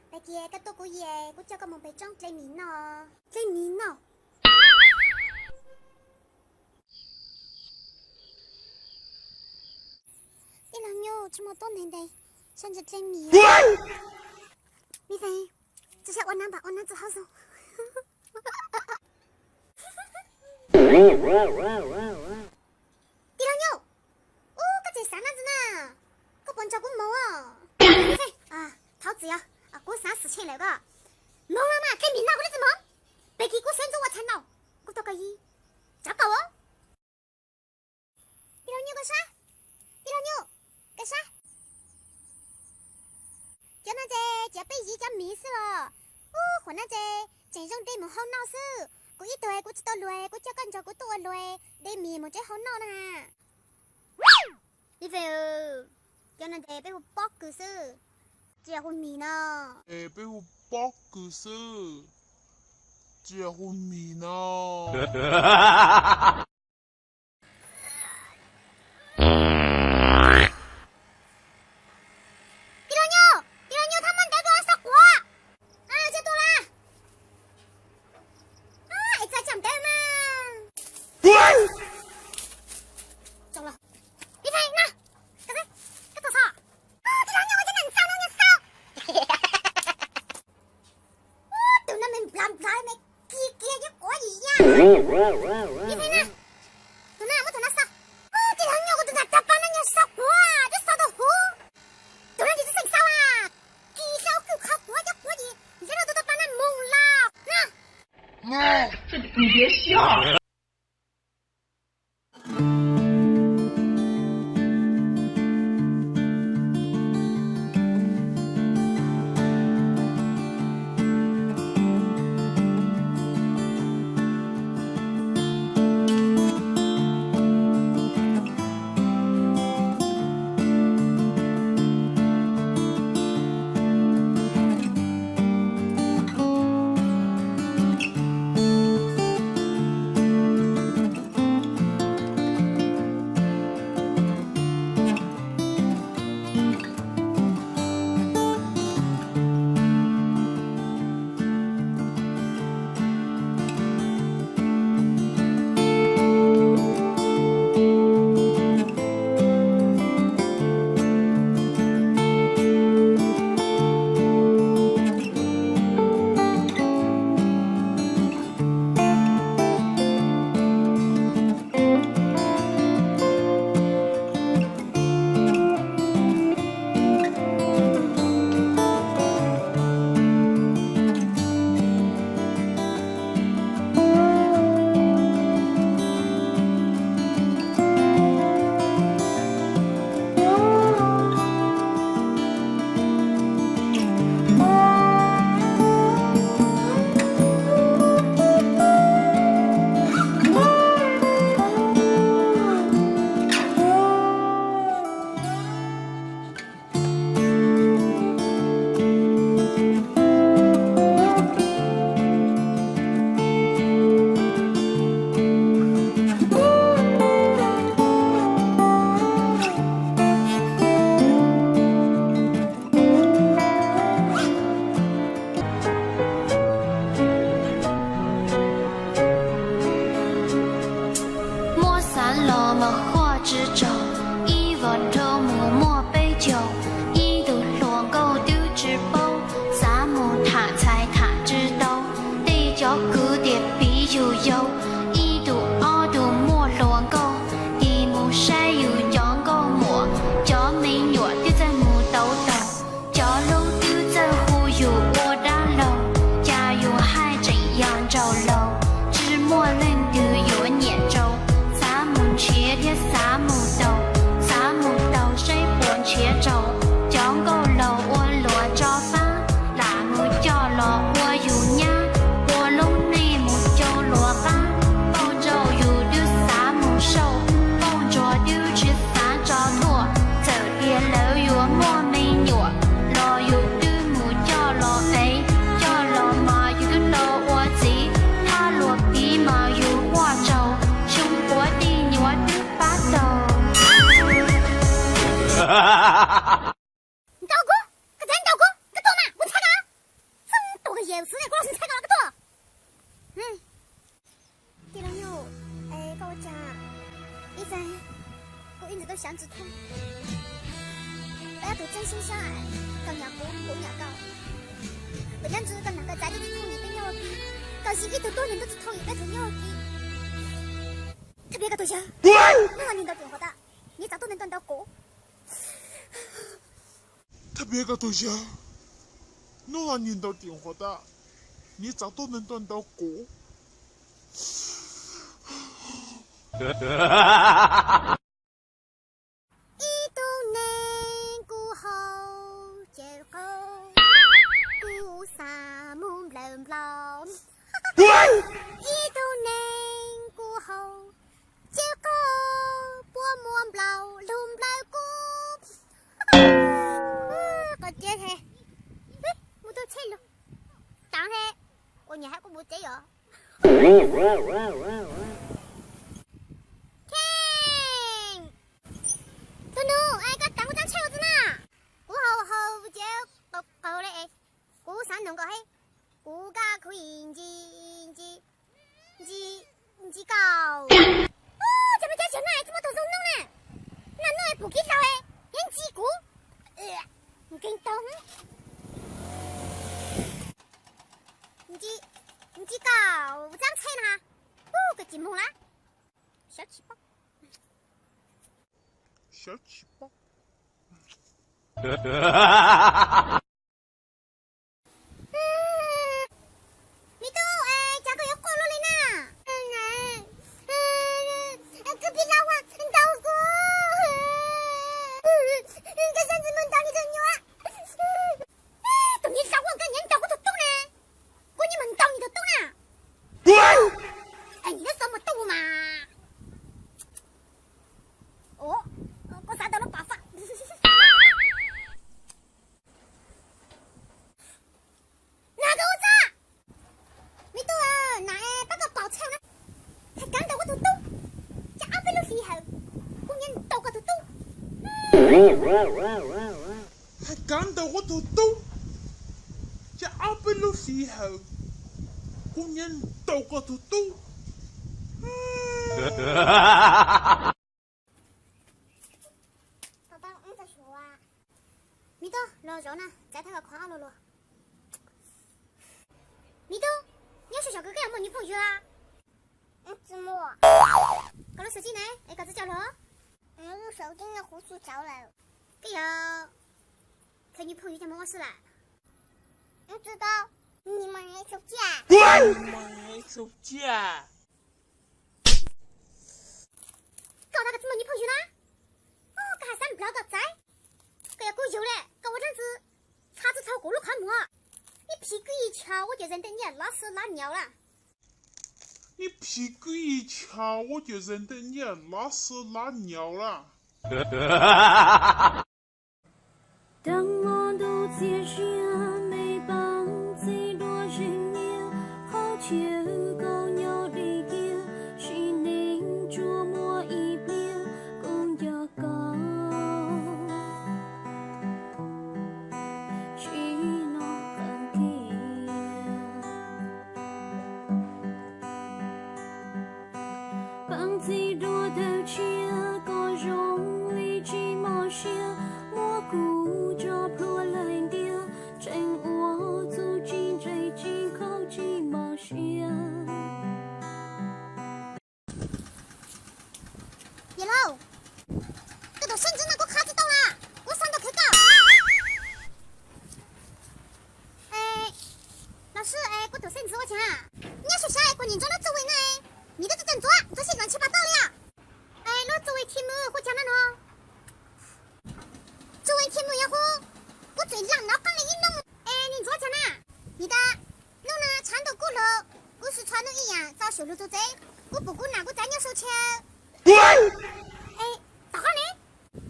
ไปเกียก็ตัวกูเย่กูเจ้าก็มองไปจ้องใจหมีนอใจหมีนอ一两牛这么多年的，甚至真迷。米菲，这下我能把我能做好手。一两牛，哦，个这啥样子呢？个本家滚毛啊！米菲啊，桃子呀，啊，我啥事情来个？忙了嘛，给米拿过来怎么？别给我先做我才闹，我都可以，咋搞哦？一两牛个啥？一两牛。干啥？叫那这被姨家迷死了。哦，和那这种对门好闹事，我一对我知道累，我叫跟着我多累，对面么这好闹呢。你非叫那这被我包个事，结婚迷呢？被我包个事，结婚迷呢？你看呢？从哪？我从哪扫？哦，这两年我从哪打把那年扫过啊？这扫到火，从哪就是谁扫啊？地小狗靠过就过去，现在都把那蒙了。这你别笑。且走，讲够了，我裸照发。死的，郭老师才搞那个错。地龙友，跟我讲，一凡，我一直都想止痛，我要对真心相爱，更要保护牙膏。不然子跟那个再都止痛一杯药剂，可是一头多年都止痛一杯头药剂。特别个对象，那个领导电话打，你咋都能等到过？特别个对象，侬让人到电话打，你咋都能等到过？一度年过後，就好古沙木冷冷。一度年過後，就好波莫老龍來過。個姐係，冇到車咯，但係我日喺個冇仔哟。能够嘿，国家可以唔搞。哦，这边在想哪怎么都弄呢？那弄还不给烧哎，连鸡骨，你跟懂？你搞这样菜呢？个金梦啦，小气包，小气包。还讲到我头肚，这阿伯老时候，工人到个头肚。爸爸，我在说啊。米多，老肉呢？在他个胯了咯。米多，你要说小哥哥有没女朋友啊？怎么？搞了手机呢？搞子叫了？我手机的胡须着了。哎呀，他女朋友家么事了？不知道，你们还吵架？你们还吵架？搞他个怎么女朋友啦？这还三不了个仔，这要够油嘞！搞我这样子，叉子朝过路看么？你屁股一翘，我就认得你拉屎拉尿了。你屁股一翘，我就认得你拉屎拉尿了。当我独自下美邦最多人年，好求高鸟的歌，心灵琢磨一遍，公要高，去那很甜，邦最多的钱，高容易去冒险，蘑菇。破烂的趁我走进这进口鸡毛线。一楼，这都深圳那个卡子到了，我上到去搞。老师，我读生字我讲，你要学校过年中的作文呢，你的这整做，这些乱七八糟的呀。那作文题目我讲了喏，作文题目也好。我最让老刚的一弄，你做讲啦？你的弄呢？长度过了，故事传的一样，找修路做贼。我不管哪个咱要收钱。大汉呢？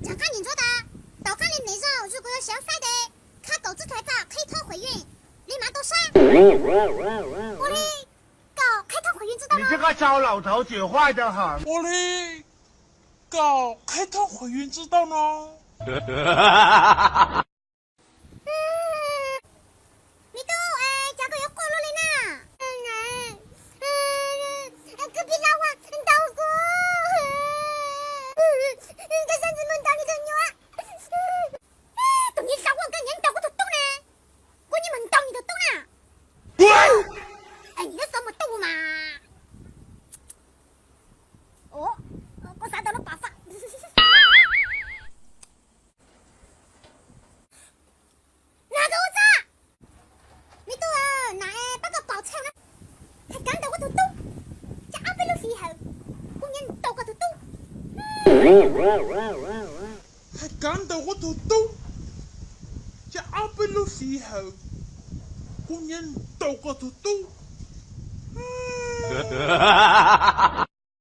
常看你做的，大汉的内容如果有想晒的，看狗子团长开通回运，立马都删。我嘞，搞开通回运知道吗？你这个糟老头子坏得很。我嘞，搞开通回运知道呢？你都加个要过还赶到我头兜，这阿不路时候，姑娘到个头兜。